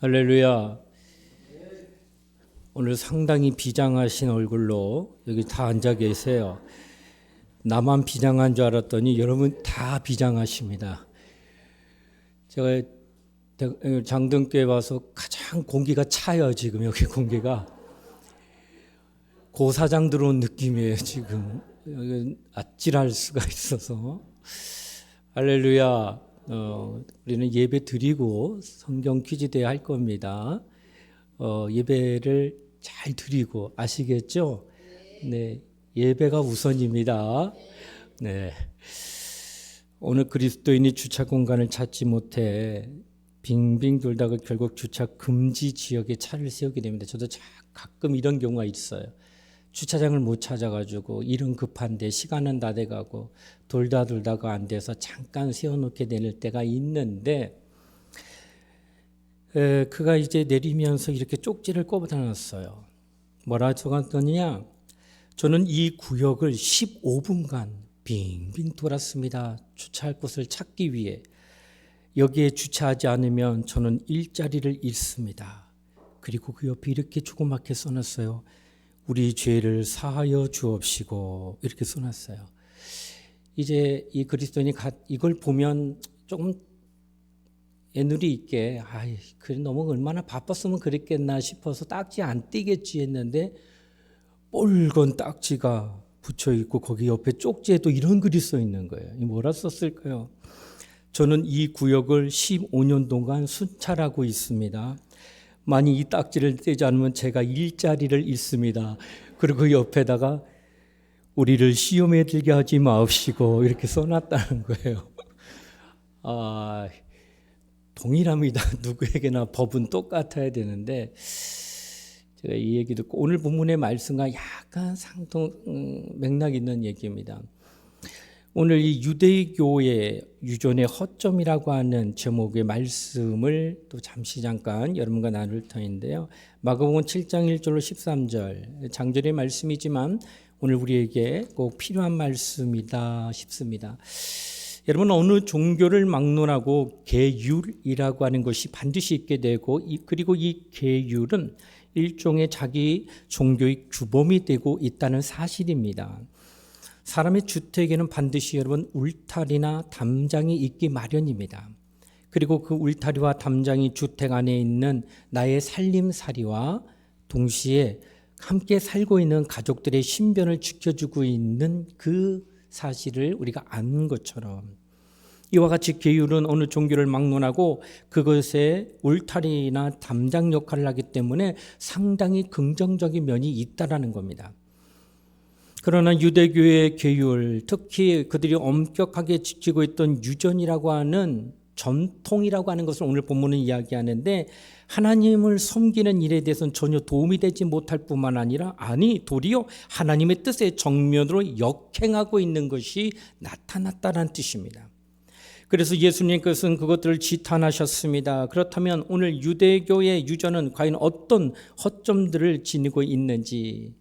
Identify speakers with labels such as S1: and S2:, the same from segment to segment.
S1: 할렐루야. 오늘 상당히 비장하신 얼굴로 여기 다 앉아 계세요. 나만 비장한 줄 알았더니 여러분 다 비장하십니다. 제가 장등교회 와서 가장 공기가 차요. 지금 여기 공기가 고사장 들어온 느낌이에요. 지금 여기 아찔할 수가 있어서. 할렐루야. 우리는 예배 드리고 성경 퀴즈 대회 할 겁니다. 예배를 잘 드리고 아시겠죠? 네, 예배가 우선입니다. 네, 오늘 그리스도인이 주차 공간을 찾지 못해 빙빙 돌다가 결국 주차 금지 지역에 차를 세우게 됩니다. 저도 가끔 이런 경우가 있어요. 주차장을 못 찾아가지고 일은 급한데 시간은 다 돼가고 돌다가 안 돼서 잠깐 세워놓게 될 때가 있는데 그가 이제 내리면서 이렇게 쪽지를 꼽아놨어요. 뭐라 적었더냐? 저는 이 구역을 15분간 빙빙 돌았습니다. 주차할 곳을 찾기 위해. 여기에 주차하지 않으면 저는 일자리를 잃습니다. 그리고 그 옆에 이렇게 조그맣게 써놨어요. 우리 죄를 사하여 주옵시고 이렇게 써놨어요. 이제 이 그리스도인이 이걸 보면 조금 애누리 있게 그래 너무 얼마나 바빴으면 그랬겠나 싶어서 딱지 안 띄겠지 했는데 뻘건 딱지가 붙여 있고 거기 옆에 쪽지에도 이런 글이 써 있는 거예요. 뭐라 썼을까요? 저는 이 구역을 15년 동안 순찰하고 있습니다. 만약 이 딱지를 떼지 않으면 제가 일자리를 잃습니다. 그리고 그 옆에다가 우리를 시험에 들게 하지 마옵시고 이렇게 써놨다는 거예요. 동일합니다. 누구에게나 법은 똑같아야 되는데 제가 이 얘기 듣고 오늘 본문의 말씀과 약간 맥락 있는 얘기입니다. 오늘 이 유대교의 유전의 허점이라고 하는 제목의 말씀을 또 잠깐 여러분과 나눌 터인데요. 마가복음 7장 1절로 13절 장절의 말씀이지만 오늘 우리에게 꼭 필요한 말씀이다 싶습니다. 여러분 어느 종교를 막론하고 계율이라고 하는 것이 반드시 있게 되고 그리고 이 계율은 일종의 자기 종교의 규범이 되고 있다는 사실입니다. 사람의 주택에는 반드시 여러분 울타리나 담장이 있기 마련입니다. 그리고 그 울타리와 담장이 주택 안에 있는 나의 살림살이와 동시에 함께 살고 있는 가족들의 신변을 지켜주고 있는 그 사실을 우리가 아는 것처럼 이와 같이 계율은 어느 종교를 막론하고 그것의 울타리나 담장 역할을 하기 때문에 상당히 긍정적인 면이 있다라는 겁니다. 그러나 유대교의 계율, 특히 그들이 엄격하게 지키고 있던 유전이라고 하는 전통이라고 하는 것을 오늘 본문은 이야기하는데 하나님을 섬기는 일에 대해서는 전혀 도움이 되지 못할 뿐만 아니라 도리어 하나님의 뜻의 정면으로 역행하고 있는 것이 나타났다는 뜻입니다. 그래서 예수님께서는 그것들을 지탄하셨습니다. 그렇다면 오늘 유대교의 유전은 과연 어떤 허점들을 지니고 있는지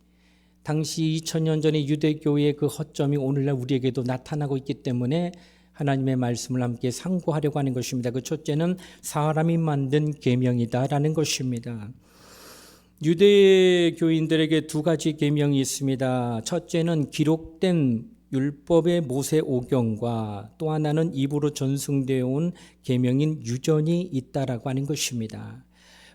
S1: 당시 2000년 전의 유대교의 그 허점이 오늘날 우리에게도 나타나고 있기 때문에 하나님의 말씀을 함께 상고하려고 하는 것입니다. 그 첫째는 사람이 만든 계명이다라는 것입니다. 유대교인들에게 두 가지 계명이 있습니다. 첫째는 기록된 율법의 모세 오경과 또 하나는 입으로 전승되어 온 계명인 유전이 있다라고 하는 것입니다.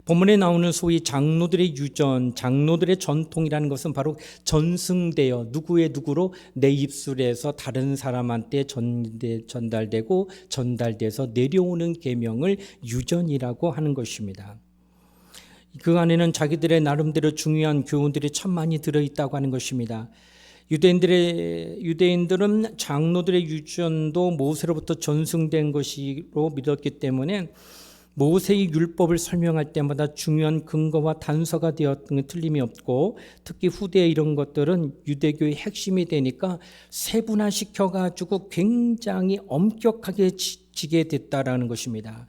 S1: 본문에 나오는 소위 장로들의 유전, 장로들의 전통이라는 것은 바로 전승되어 누구로 내 입술에서 다른 사람한테 전달되고 전달돼서 내려오는 계명을 유전이라고 하는 것입니다. 그 안에는 자기들의 나름대로 중요한 교훈들이 참 많이 들어있다고 하는 것입니다. 유대인들은 장로들의 유전도 모세로부터 전승된 것으로 믿었기 때문에 모세의 율법을 설명할 때마다 중요한 근거와 단서가 되었던 게 틀림이 없고 특히 후대에 이런 것들은 유대교의 핵심이 되니까 세분화시켜가지고 굉장히 엄격하게 지게 됐다라는 것입니다.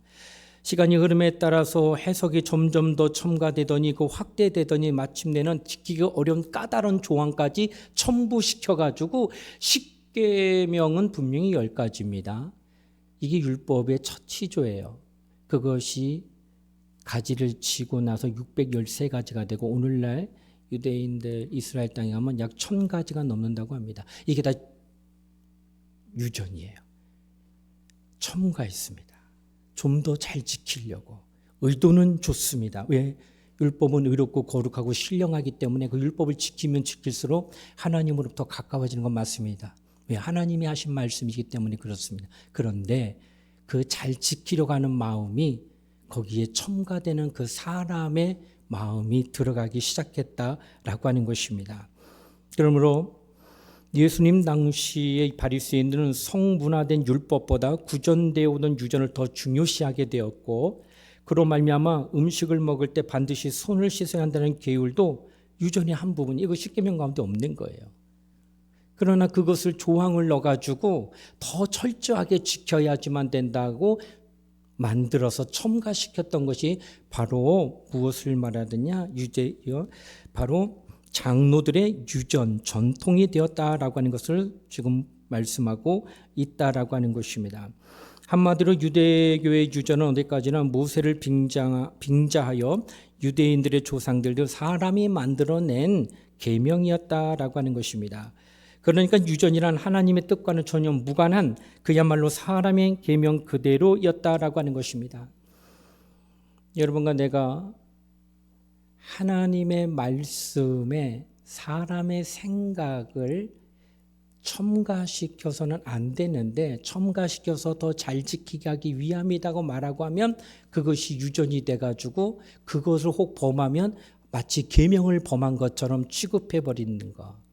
S1: 시간이 흐름에 따라서 해석이 점점 더 첨가되더니 그 확대되더니 마침내는 지키기 어려운 까다로운 조항까지 첨부시켜가지고 십계명은 분명히 10가지입니다. 이게 율법의 첫 시조예요. 그것이 가지를 치고 나서 613가지가 되고 오늘날 유대인들 이스라엘 땅에 가면 약 1000가지가 넘는다고 합니다. 이게 다 유전이에요. 첨가했습니다. 좀 더 잘 지키려고. 의도는 좋습니다. 왜? 율법은 의롭고 거룩하고 신령하기 때문에 그 율법을 지키면 지킬수록 하나님으로부터 가까워지는 건 맞습니다. 왜? 하나님이 하신 말씀이기 때문에 그렇습니다. 그런데 그 잘 지키려고 하는 마음이 거기에 첨가되는 그 사람의 마음이 들어가기 시작했다라고 하는 것입니다. 그러므로 예수님 당시의 바리새인들은 성문화된 율법보다 구전되어 오던 유전을 더 중요시하게 되었고, 그로 말미암아 음식을 먹을 때 반드시 손을 씻어야 한다는 계율도 유전의 한 부분, 이거 십계명 가운데 없는 거예요. 그러나 그것을 조항을 넣어가지고 더 철저하게 지켜야지만 된다고 만들어서 첨가시켰던 것이 바로 무엇을 말하느냐? 바로 장로들의 유전, 전통이 되었다라고 하는 것을 지금 말씀하고 있다라고 하는 것입니다. 한마디로 유대교의 유전은 어디까지나 모세를 빙자하여 유대인들의 조상들도 사람이 만들어낸 계명이었다라고 하는 것입니다. 그러니까 유전이란 하나님의 뜻과는 전혀 무관한 그야말로 사람의 계명 그대로였다라고 하는 것입니다. 여러분과 내가 하나님의 말씀에 사람의 생각을 첨가시켜서는 안 되는데 첨가시켜서 더 잘 지키게 하기 위함이라고 말하고 하면 그것이 유전이 돼가지고 그것을 혹 범하면 마치 계명을 범한 것처럼 취급해버리는 것.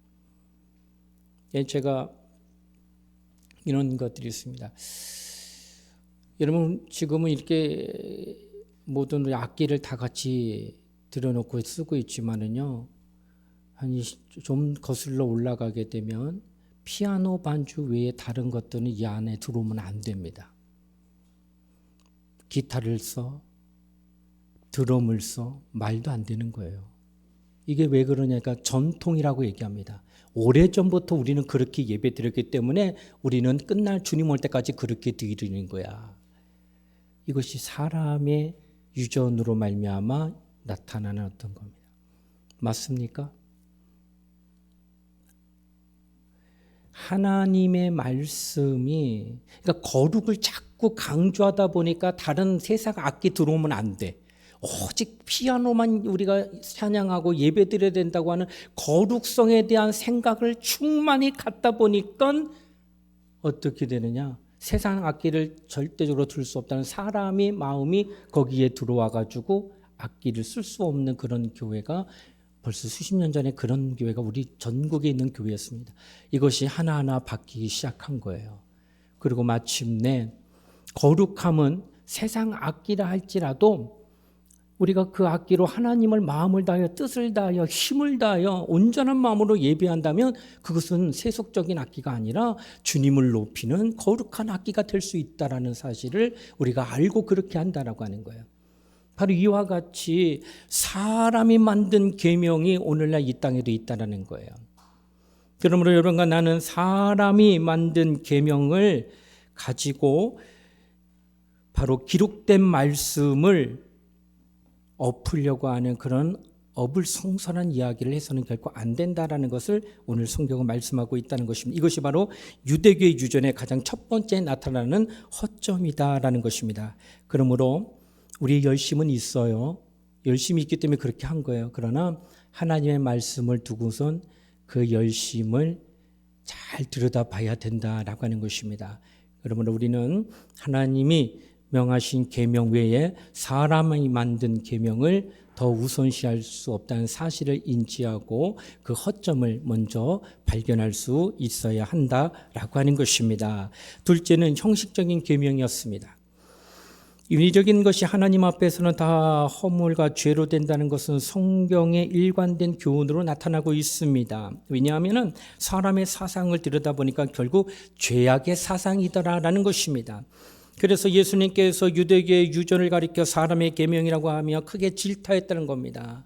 S1: 제가 이런 것들이 있습니다. 여러분 지금은 이렇게 모든 악기를 다 같이 들여놓고 쓰고 있지만은요, 좀 거슬러 올라가게 되면 피아노 반주 외에 다른 것들은 이 안에 들어오면 안 됩니다. 기타를 써, 드럼을 써, 말도 안 되는 거예요. 이게 왜 그러냐니까 전통이라고 얘기합니다. 오래전부터 우리는 그렇게 예배 드렸기 때문에 우리는 끝날 주님 올 때까지 그렇게 드리는 거야. 이것이 사람의 유전으로 말미암아 나타나는 어떤 겁니다. 맞습니까? 하나님의 말씀이, 그러니까 거룩을 자꾸 강조하다 보니까 다른 세상 악기 들어오면 안 돼. 오직 피아노만 우리가 찬양하고 예배 드려야 된다고 하는 거룩성에 대한 생각을 충만히 갖다 보니까 어떻게 되느냐? 세상 악기를 절대적으로 들 수 없다는 사람의 마음이 거기에 들어와 가지고 악기를 쓸 수 없는 그런 교회가 벌써 수십 년 전에 그런 교회가 우리 전국에 있는 교회였습니다. 이것이 하나하나 바뀌기 시작한 거예요. 그리고 마침내 거룩함은 세상 악기라 할지라도 우리가 그 악기로 하나님을 마음을 다하여 뜻을 다하여 힘을 다하여 온전한 마음으로 예배한다면 그것은 세속적인 악기가 아니라 주님을 높이는 거룩한 악기가 될 수 있다라는 사실을 우리가 알고 그렇게 한다라고 하는 거예요. 바로 이와 같이 사람이 만든 계명이 오늘날 이 땅에도 있다라는 거예요. 그러므로 여러분과 나는 사람이 만든 계명을 가지고 바로 기록된 말씀을 엎으려고 하는 그런 어불성설한 이야기를 해서는 결코 안 된다라는 것을 오늘 성경은 말씀하고 있다는 것입니다. 이것이 바로 유대교의 유전의 가장 첫 번째 나타나는 허점이다라는 것입니다. 그러므로 우리의 열심은 있어요. 열심이 있기 때문에 그렇게 한 거예요. 그러나 하나님의 말씀을 두고선 그 열심을 잘 들여다봐야 된다라고 하는 것입니다. 그러므로 우리는 하나님이 명하신 계명 외에 사람이 만든 계명을 더 우선시할 수 없다는 사실을 인지하고 그 허점을 먼저 발견할 수 있어야 한다라고 하는 것입니다. 둘째는 형식적인 계명이었습니다. 윤리적인 것이 하나님 앞에서는 다 허물과 죄로 된다는 것은 성경의 일관된 교훈으로 나타나고 있습니다. 왜냐하면 사람의 사상을 들여다보니까 결국 죄악의 사상이더라라는 것입니다. 그래서 예수님께서 유대교의 유전을 가리켜 사람의 계명이라고 하며 크게 질타했다는 겁니다.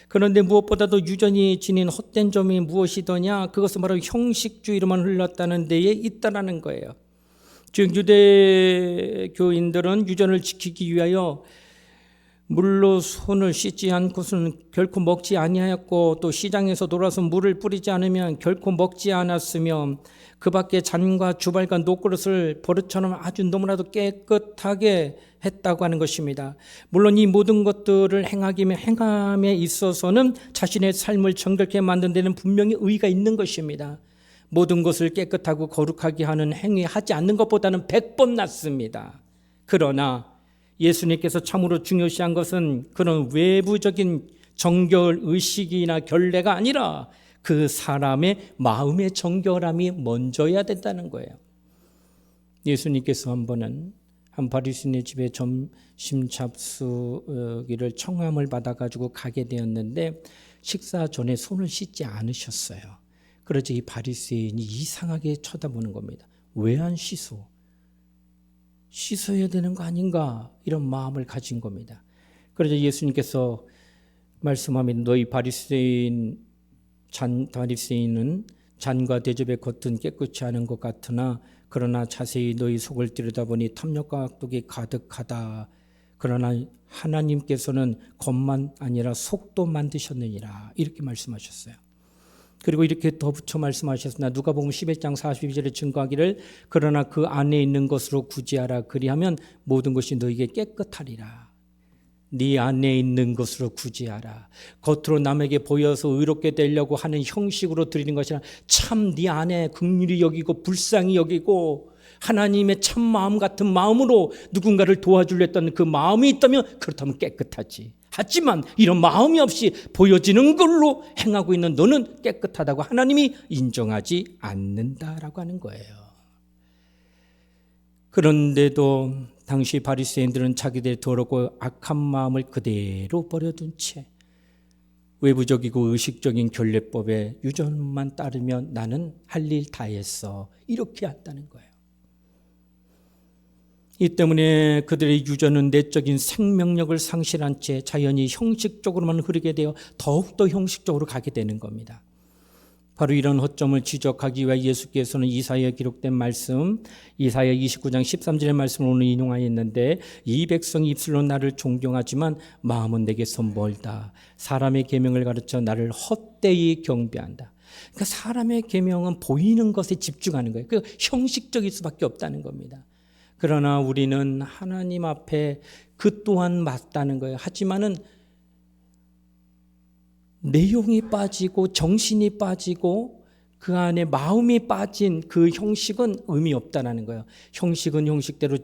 S1: 그런데 무엇보다도 유전이 지닌 헛된 점이 무엇이더냐? 그것은 바로 형식주의로만 흘렀다는 데에 있다라는 거예요. 즉 유대교인들은 유전을 지키기 위하여 물로 손을 씻지 않고서는 결코 먹지 아니하였고 또 시장에서 돌아서 물을 뿌리지 않으면 결코 먹지 않았으며 그 밖에 잔과 주발과 녹그릇을 버릇처럼 아주 너무나도 깨끗하게 했다고 하는 것입니다. 물론 이 모든 것들을 행함에 있어서는 자신의 삶을 정결케 만든 데는 분명히 의의가 있는 것입니다. 모든 것을 깨끗하고 거룩하게 하는 행위 하지 않는 것보다는 100번 낫습니다. 그러나 예수님께서 참으로 중요시한 것은 그런 외부적인 정결 의식이나 결례가 아니라 그 사람의 마음의 정결함이 먼저야 된다는 거예요. 예수님께서 한 번은 한 바리새인의 집에 점심 잡수기를 청함을 받아가지고 가게 되었는데 식사 전에 손을 씻지 않으셨어요. 그러자 이 바리새인이 이상하게 쳐다보는 겁니다. 왜 안 씻어? 씻어야 되는 거 아닌가? 이런 마음을 가진 겁니다. 그러자 예수님께서 말씀하면 너희 바리새인은 잔과 대접의 겉은 깨끗이 하는 것 같으나 그러나 자세히 너희 속을 들여다보니 탐욕과 악독이 가득하다. 그러나 하나님께서는 겉만 아니라 속도 만드셨느니라. 이렇게 말씀하셨어요. 그리고 이렇게 덧붙여 말씀하셨으나 누가복음 11장 42절에 증거하기를 그러나 그 안에 있는 것으로 구제하라. 그리하면 모든 것이 너에게 깨끗하리라. 네 안에 있는 것으로 구제하라. 겉으로 남에게 보여서 의롭게 되려고 하는 형식으로 드리는 것이 아니라 참 네 안에 긍휼히 여기고 불쌍히 여기고 하나님의 참 마음 같은 마음으로 누군가를 도와주려 했던 그 마음이 있다면 그렇다면 깨끗하지. 하지만 이런 마음이 없이 보여지는 걸로 행하고 있는 너는 깨끗하다고 하나님이 인정하지 않는다라고 하는 거예요. 그런데도 당시 바리새인들은 자기들의 더럽고 악한 마음을 그대로 버려둔 채 외부적이고 의식적인 결례법에 유전만 따르면 나는 할 일 다 했어. 이렇게 한다는 거예요. 이 때문에 그들의 유전은 내적인 생명력을 상실한 채 자연히 형식적으로만 흐르게 되어 더욱더 형식적으로 가게 되는 겁니다. 바로 이런 허점을 지적하기 위해 예수께서는 이사야에 기록된 말씀, 이사야 29장 13절의 말씀을 오늘 인용하였는데 이 백성이 입술로 나를 존경하지만 마음은 내게서 멀다. 사람의 계명을 가르쳐 나를 헛되이 경배한다. 그러니까 사람의 계명은 보이는 것에 집중하는 거예요. 그 형식적일 수밖에 없다는 겁니다. 그러나 우리는 하나님 앞에 그 또한 맞다는 거예요. 하지만은 내용이 빠지고 정신이 빠지고 그 안에 마음이 빠진 그 형식은 의미 없다는 거예요. 형식은 형식대로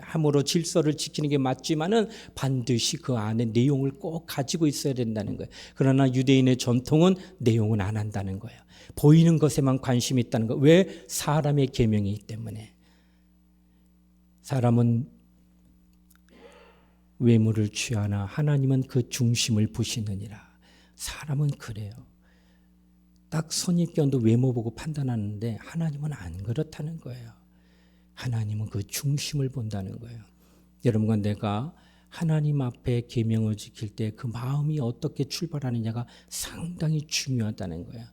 S1: 함으로 질서를 지키는 게 맞지만은 반드시 그 안에 내용을 꼭 가지고 있어야 된다는 거예요. 그러나 유대인의 전통은 내용은 안 한다는 거예요. 보이는 것에만 관심이 있다는 거예요. 왜? 사람의 계명이기 때문에. 사람은 외모를 취하나 하나님은 그 중심을 보시느니라. 사람은 그래요. 딱 선입견도 외모 보고 판단하는데 하나님은 안 그렇다는 거예요. 하나님은 그 중심을 본다는 거예요. 여러분과 내가 하나님 앞에 계명을 지킬 때 그 마음이 어떻게 출발하느냐가 상당히 중요하다는 거예요.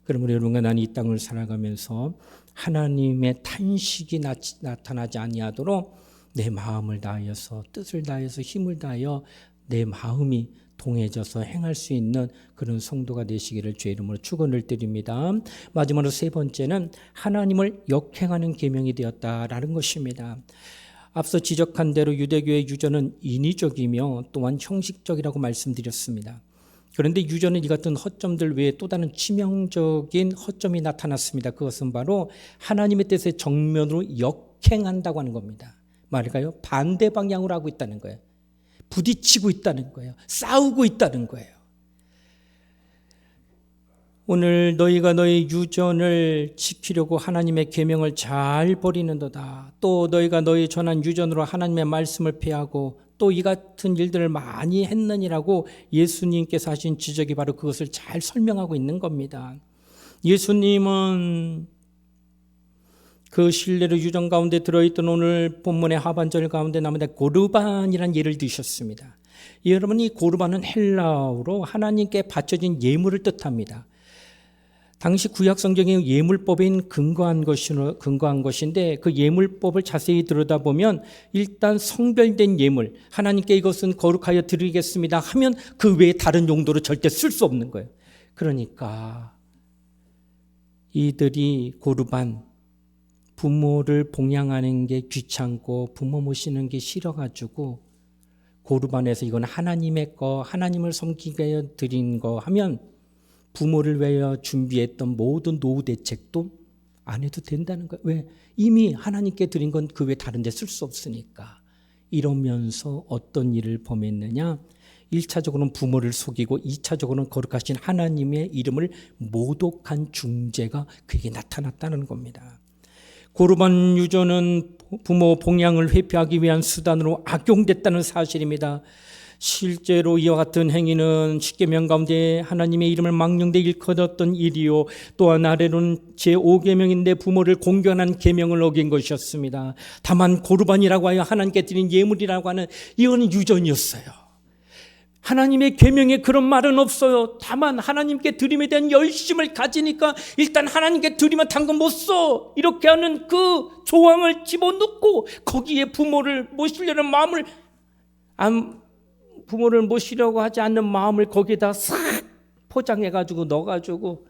S1: 그러므로 여러분과 나는 이 땅을 살아가면서 하나님의 탄식이 나타나지 아니하도록 내 마음을 다하여서 뜻을 다하여서 힘을 다하여 내 마음이 동해져서 행할 수 있는 그런 성도가 되시기를 주의 이름으로 축원을 드립니다. 마지막으로 세 번째는 하나님을 역행하는 계명이 되었다라는 것입니다. 앞서 지적한 대로 유대교의 유전은 인위적이며 또한 형식적이라고 말씀드렸습니다. 그런데 유전은 이 같은 허점들 외에 또 다른 치명적인 허점이 나타났습니다. 그것은 바로 하나님의 뜻에 정면으로 역행한다고 하는 겁니다. 말일까요? 반대 방향으로 하고 있다는 거예요. 부딪히고 있다는 거예요. 싸우고 있다는 거예요. 오늘 너희가 너희 유전을 지키려고 하나님의 계명을 잘 버리는도다. 또 너희가 너희 전한 유전으로 하나님의 말씀을 폐하고 또 이 같은 일들을 많이 했느니라고 예수님께서 하신 지적이 바로 그것을 잘 설명하고 있는 겁니다. 예수님은 그 신뢰로 유전 가운데 들어있던 오늘 본문의 하반절 가운데 나오는데 고르반이라는 예를 드셨습니다. 여러분, 이 고르반은 헬라어로 하나님께 바쳐진 예물을 뜻합니다. 당시 구약 성경의 예물법에 근거한 것인데 그 예물법을 자세히 들여다보면 일단 성별된 예물, 하나님께 이것은 거룩하여 드리겠습니다 하면 그 외에 다른 용도로 절대 쓸 수 없는 거예요. 그러니까 이들이 고르반, 부모를 봉양하는 게 귀찮고 부모 모시는 게 싫어가지고 고르반에서 이건 하나님의 거, 하나님을 섬기게 위해 드린 거 하면 부모를 위하여 준비했던 모든 노후 대책도 안 해도 된다는 거예요. 왜? 이미 하나님께 드린 건 그 외에 다른 데 쓸 수 없으니까. 이러면서 어떤 일을 범했느냐? 1차적으로는 부모를 속이고 2차적으로는 거룩하신 하나님의 이름을 모독한 중죄가 그에게 나타났다는 겁니다. 고르반 유전은 부모 봉양을 회피하기 위한 수단으로 악용됐다는 사실입니다. 실제로 이와 같은 행위는 십계명 가운데 하나님의 이름을 망령되이 일컫었던 일이요, 또한 아래로는 제5계명인데 부모를 공경하는 계명을 어긴 것이었습니다. 다만 고르반이라고 하여 하나님께 드린 예물이라고 하는 이건 유전이었어요. 하나님의 계명에 그런 말은 없어요. 다만 하나님께 드림에 대한 열심을 가지니까 일단 하나님께 드리면 당근 못 써, 이렇게 하는 그 조항을 집어넣고 거기에 부모를 모시려고 하지 않는 마음을 거기에다 싹 포장해가지고 넣어가지고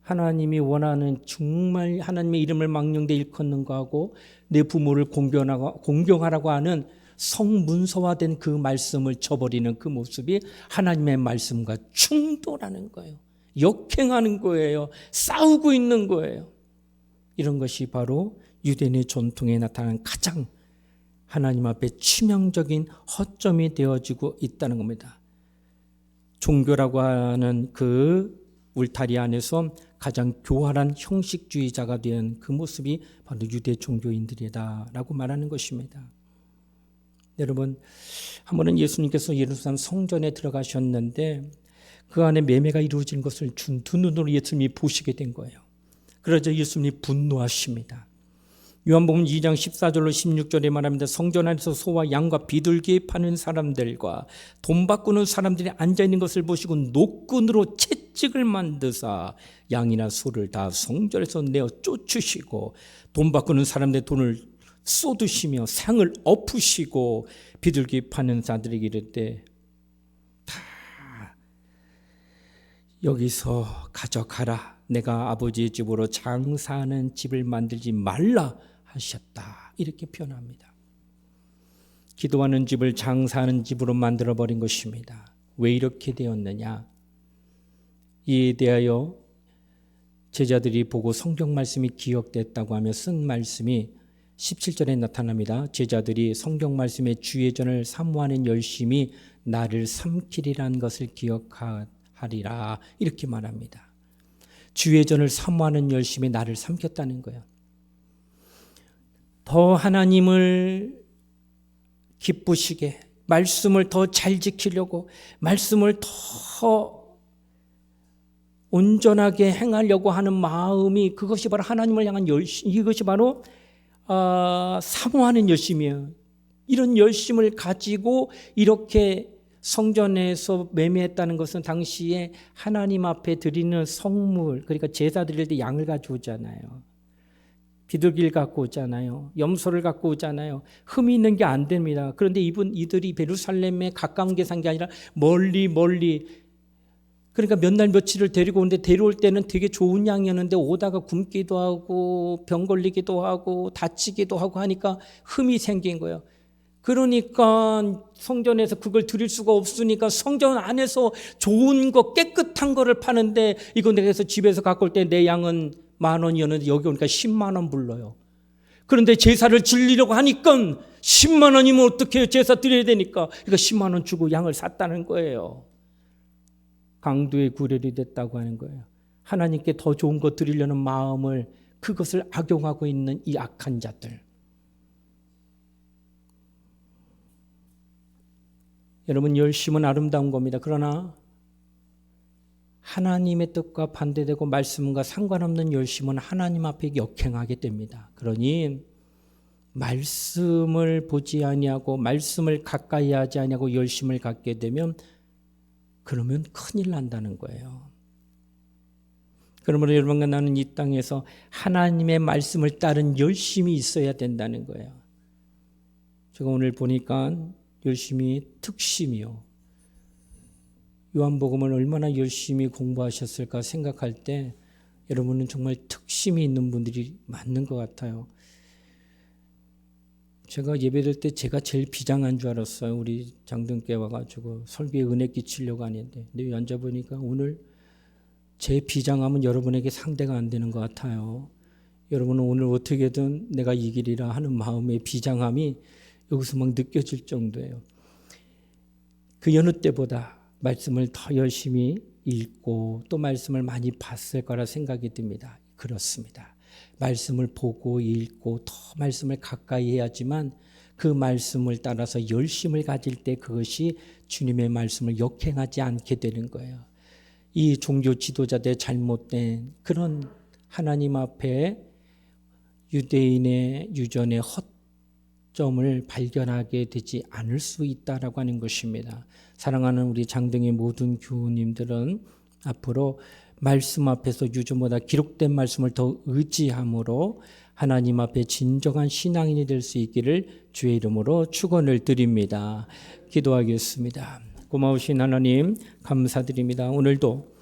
S1: 하나님이 원하는 정말 하나님의 이름을 망령되이 일컫는 거하고 내 부모를 공경하라고 하는 성문서화된 그 말씀을 쳐버리는 그 모습이 하나님의 말씀과 충돌하는 거예요. 역행하는 거예요. 싸우고 있는 거예요. 이런 것이 바로 유대인의 전통에 나타난 가장 하나님 앞에 치명적인 허점이 되어지고 있다는 겁니다. 종교라고 하는 그 울타리 안에서 가장 교활한 형식주의자가 된 그 모습이 바로 유대 종교인들이다라고 말하는 것입니다. 여러분, 한 번은 예수님께서 예루살렘 성전에 들어가셨는데 그 안에 매매가 이루어진 것을 두 눈으로 예수님이 보시게 된 거예요. 그러자 예수님이 분노하십니다. 요한복음 2장 14절로 16절에 말합니다. 성전 안에서 소와 양과 비둘기 파는 사람들과 돈 바꾸는 사람들이 앉아있는 것을 보시고 노끈으로 채찍을 만드사 양이나 소를 다 성전에서 내어 쫓으시고 돈 바꾸는 사람들의 돈을 쏟으시며 상을 엎으시고 비둘기 파는 자들에게 이르되 다 여기서 가져가라. 내가 아버지의 집으로 장사하는 집을 만들지 말라 하셨다. 이렇게 표현합니다. 기도하는 집을 장사하는 집으로 만들어버린 것입니다. 왜 이렇게 되었느냐? 이에 대하여 제자들이 보고 성경 말씀이 기억됐다고 하며 쓴 말씀이 17절에 나타납니다. 제자들이 성경 말씀의 주의전을 사모하는 열심이 나를 삼키리라는 것을 기억하리라. 이렇게 말합니다. 주의전을 사모하는 열심이 나를 삼켰다는 거예요. 더 하나님을 기쁘시게, 말씀을 더 잘 지키려고, 말씀을 더 온전하게 행하려고 하는 마음이, 그것이 바로 하나님을 향한 열심, 이것이 바로 사모하는 열심이에요. 이런 열심을 가지고 이렇게 성전에서 매매했다는 것은 당시에 하나님 앞에 드리는 성물, 그러니까 제사 드릴 때 양을 가져오잖아요. 비둘기를 갖고 오잖아요. 염소를 갖고 오잖아요. 흠이 있는 게 안 됩니다. 그런데 이들이 예루살렘에 가까운 게 산 게 아니라 멀리, 그러니까 몇 날 며칠을 데리고 오는데 데려올 때는 되게 좋은 양이었는데 오다가 굶기도 하고 병 걸리기도 하고 다치기도 하고 하니까 흠이 생긴 거예요. 그러니까 성전에서 그걸 드릴 수가 없으니까 성전 안에서 좋은 거, 깨끗한 거를 파는데 이거 내가 집에서 갖고 올 때 내 양은 10,000원이었는데 여기 오니까 10만 원 불러요. 그런데 제사를 지르려고 하니까 10만 원이면 어떻게 해요? 제사 드려야 되니까. 그러니까 10만 원 주고 양을 샀다는 거예요. 강도의 구렬이 됐다고 하는 거예요. 하나님께 더 좋은 거 드리려는 마음을, 그것을 악용하고 있는 이 악한 자들. 여러분, 열심은 아름다운 겁니다. 그러나 하나님의 뜻과 반대되고 말씀과 상관없는 열심은 하나님 앞에 역행하게 됩니다. 그러니 말씀을 보지 아니하고 말씀을 가까이 하지 아니하고 열심을 갖게 되면 그러면 큰일 난다는 거예요. 그러므로 여러분과 나는 이 땅에서 하나님의 말씀을 따른 열심이 있어야 된다는 거예요. 제가 오늘 보니까 열심히 특심이요. 요한복음을 얼마나 열심히 공부하셨을까 생각할 때 여러분은 정말 특심이 있는 분들이 맞는 것 같아요. 제가 예배될 때 제가 제일 비장한 줄 알았어요. 우리 장등께 와가지고 설교에 은혜 끼치려고 하는데, 근데 앉아보니까 오늘 제 비장함은 여러분에게 상대가 안 되는 것 같아요. 여러분은 오늘 어떻게든 내가 이기리라 하는 마음의 비장함이 여기서 막 느껴질 정도예요. 그 여느 때보다 말씀을 더 열심히 읽고 또 말씀을 많이 봤을 거라 생각이 듭니다. 그렇습니다. 말씀을 보고 읽고 더 말씀을 가까이 해야지만 그 말씀을 따라서 열심을 가질 때 그것이 주님의 말씀을 역행하지 않게 되는 거예요. 이 종교 지도자들의 잘못된 그런 하나님 앞에 유대인의 유전의 허점을 발견하게 되지 않을 수 있다라고 하는 것입니다. 사랑하는 우리 장등의 모든 교우님들은 앞으로 말씀 앞에서 유전보다 기록된 말씀을 더 의지함으로 하나님 앞에 진정한 신앙인이 될 수 있기를 주의 이름으로 축원을 드립니다. 기도하겠습니다. 고마우신 하나님 감사드립니다. 오늘도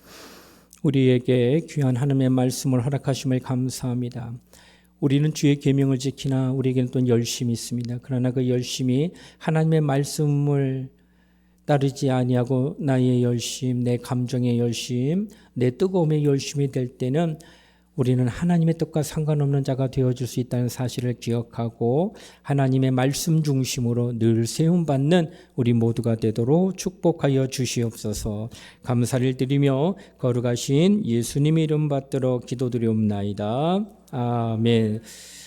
S1: 우리에게 귀한 하나님의 말씀을 허락하심을 감사합니다. 우리는 주의 계명을 지키나 우리에게는 또 열심이 있습니다. 그러나 그 열심이 하나님의 말씀을 따르지 아니하고 나의 열심, 내 감정의 열심, 내 뜨거움의 열심이 될 때는 우리는 하나님의 뜻과 상관없는 자가 되어줄 수 있다는 사실을 기억하고 하나님의 말씀 중심으로 늘 세움받는 우리 모두가 되도록 축복하여 주시옵소서. 감사를 드리며 거룩하신 예수님 이름 받들어 기도드리옵나이다. 아멘.